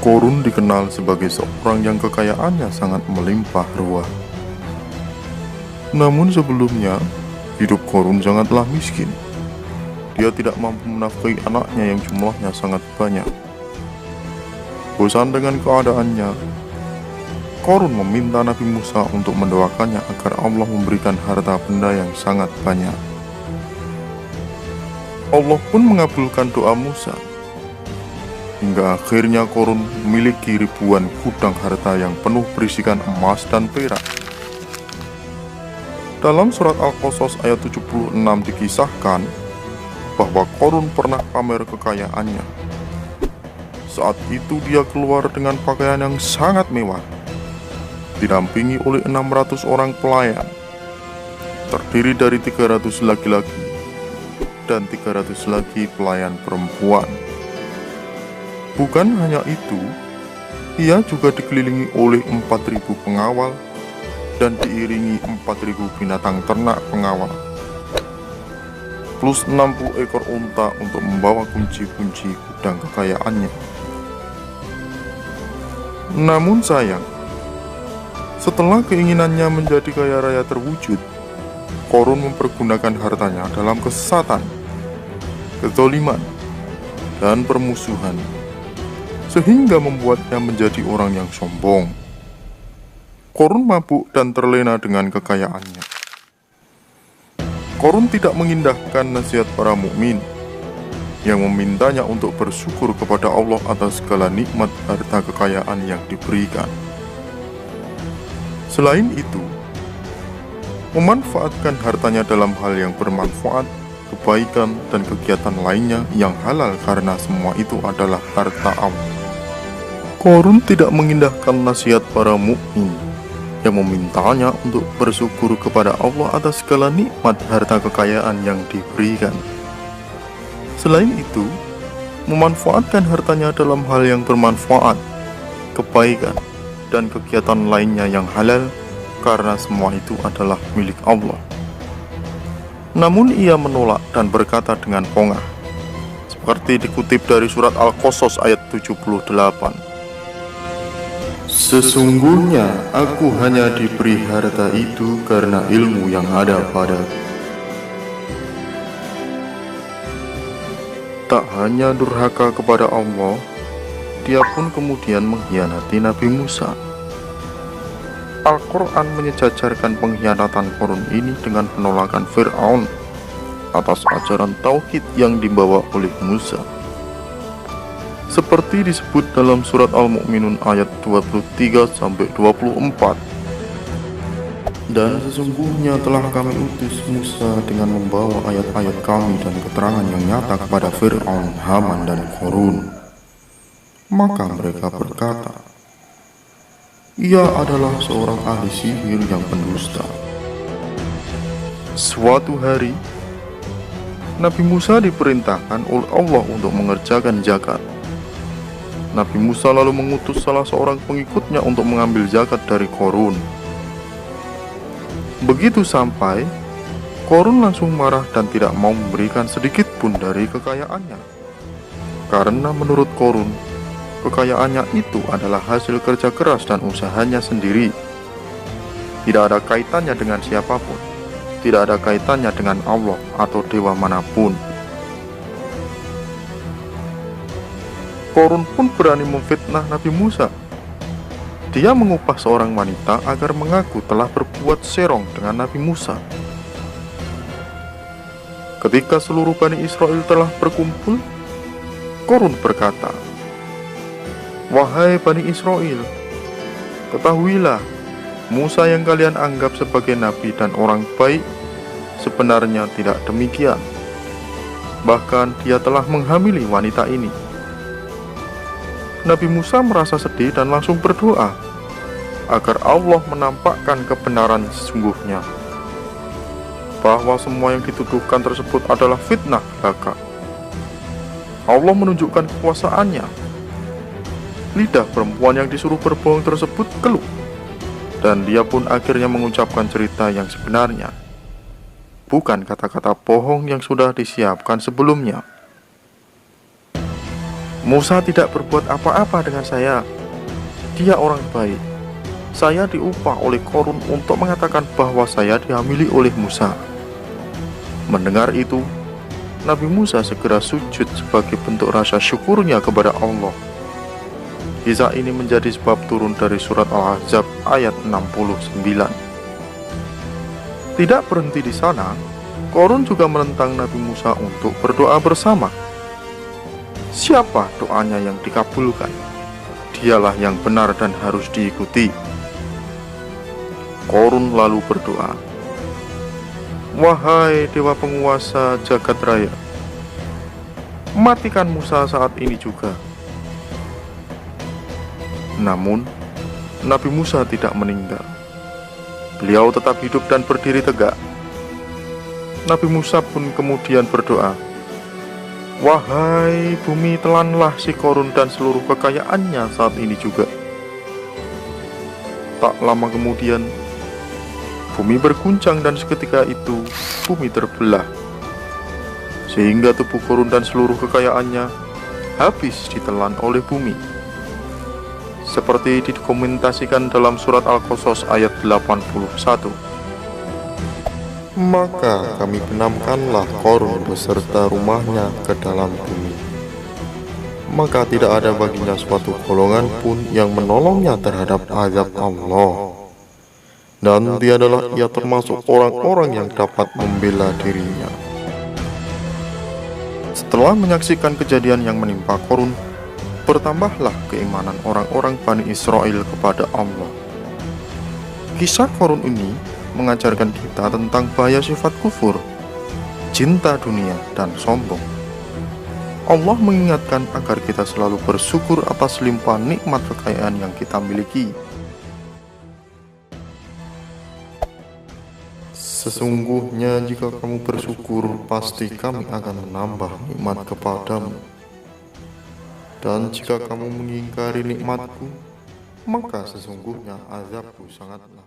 Korun dikenal sebagai seorang yang kekayaannya sangat melimpah ruah. Namun sebelumnya, hidup Korun sangatlah miskin. Dia tidak mampu menafkahi anaknya yang jumlahnya sangat banyak. Bosan dengan keadaannya, Korun meminta Nabi Musa untuk mendoakannya agar Allah memberikan harta benda yang sangat banyak. Allah pun mengabulkan doa Musa. Hingga akhirnya Korun memiliki ribuan gudang harta yang penuh berisikan emas dan perak. Dalam surat Al-Qasas ayat 76 dikisahkan bahwa Korun pernah pamer kekayaannya. Saat itu dia keluar dengan pakaian yang sangat mewah, didampingi oleh 600 orang pelayan, terdiri dari 300 laki-laki dan 300 lagi pelayan perempuan. Bukan hanya itu, ia juga dikelilingi oleh 4.000 pengawal dan diiringi 4.000 binatang ternak pengawal, plus 60 ekor unta untuk membawa kunci-kunci gudang kekayaannya. Namun sayang, setelah keinginannya menjadi kaya raya terwujud, Korun mempergunakan hartanya dalam kesesatan, kezaliman, dan permusuhan, sehingga membuatnya menjadi orang yang sombong. Korun mabuk dan terlena dengan kekayaannya. Korun tidak mengindahkan nasihat para mukmin yang memintanya untuk bersyukur kepada Allah atas segala nikmat harta kekayaan yang diberikan. Selain itu, memanfaatkan hartanya dalam hal yang bermanfaat, kebaikan, dan kegiatan lainnya yang halal karena semua itu adalah harta Allah. Korun tidak mengindahkan nasihat para mukmin yang memintanya untuk bersyukur kepada Allah atas segala nikmat harta kekayaan yang diberikan. Selain itu, memanfaatkan hartanya dalam hal yang bermanfaat, kebaikan, dan kegiatan lainnya yang halal karena semua itu adalah milik Allah. Namun ia menolak dan berkata dengan pongah, seperti dikutip dari surat Al-Qasas ayat 78. Sesungguhnya aku hanya diberi harta itu karena ilmu yang ada padaku. Tak hanya durhaka kepada Allah, dia pun kemudian mengkhianati Nabi Musa. Al-Quran menyejajarkan pengkhianatan Korun ini dengan penolakan Fir'aun atas ajaran tauhid yang dibawa oleh Musa. Seperti disebut dalam surat Al-Mu'minun ayat 23-24. Dan sesungguhnya telah kami utus Musa dengan membawa ayat-ayat kami dan keterangan yang nyata kepada Fir'aun, Haman, dan Korun. Maka mereka berkata, ia adalah seorang ahli sihir yang pendusta. Suatu hari, Nabi Musa diperintahkan oleh Allah untuk mengerjakan zakat. Nabi Musa lalu mengutus salah seorang pengikutnya untuk mengambil zakat dari Korun. Begitu sampai, Korun langsung marah dan tidak mau memberikan sedikit pun dari kekayaannya. Karena menurut Korun, kekayaannya itu adalah hasil kerja keras dan usahanya sendiri. Tidak ada kaitannya dengan siapapun, tidak ada kaitannya dengan Allah atau dewa manapun. Korun pun berani memfitnah Nabi Musa. Dia mengupah seorang wanita agar mengaku telah berbuat serong dengan Nabi Musa. Ketika seluruh Bani Israel telah berkumpul, Korun berkata, wahai Bani Israel, ketahuilah, Musa yang kalian anggap sebagai nabi dan orang baik sebenarnya tidak demikian. Bahkan dia telah menghamili wanita ini. Nabi Musa merasa sedih dan langsung berdoa agar Allah menampakkan kebenaran sesungguhnya, bahwa semua yang dituduhkan tersebut adalah fitnah belaka. Allah menunjukkan kekuasaannya. Lidah perempuan yang disuruh berbohong tersebut keluh, dan dia pun akhirnya mengucapkan cerita yang sebenarnya, bukan kata-kata bohong yang sudah disiapkan sebelumnya. Musa tidak berbuat apa-apa dengan saya. Dia orang baik. Saya diupah oleh Korun untuk mengatakan bahwa saya dihamili oleh Musa." Mendengar itu, Nabi Musa segera sujud sebagai bentuk rasa syukurnya kepada Allah. Kisah ini menjadi sebab turun dari surat Al-Ahzab ayat 69. Tidak berhenti di sana, Korun juga menentang Nabi Musa untuk berdoa bersama. Siapa doanya yang dikabulkan? Dialah yang benar dan harus diikuti. Korun lalu berdoa, "Wahai Dewa Penguasa Jagat Raya, matikan Musa saat ini juga." Namun, Nabi Musa tidak meninggal. Beliau tetap hidup dan berdiri tegak. Nabi Musa pun kemudian berdoa, "Wahai bumi, telanlah si Korun dan seluruh kekayaannya saat ini juga." Tak lama kemudian, bumi berguncang dan seketika itu bumi terbelah, sehingga tubuh Korun dan seluruh kekayaannya habis ditelan oleh bumi. Seperti didokumentasikan dalam surat Al-Qasas ayat 81. Maka kami benamkanlah Korun beserta rumahnya ke dalam bumi. Maka tidak ada baginya suatu golongan pun yang menolongnya terhadap azab Allah. Dan tiadalah ia termasuk orang-orang yang dapat membela dirinya. Setelah menyaksikan kejadian yang menimpa Korun, bertambahlah keimanan orang-orang Bani Israel kepada Allah. Kisah Korun ini mengajarkan kita tentang bahaya sifat kufur, cinta dunia, dan sombong. Allah mengingatkan agar kita selalu bersyukur atas limpahan nikmat kekayaan yang kita miliki. Sesungguhnya jika kamu bersyukur, pasti kami akan menambah nikmat kepadamu. Dan jika kamu mengingkari nikmatku, maka sesungguhnya azabku sangatlah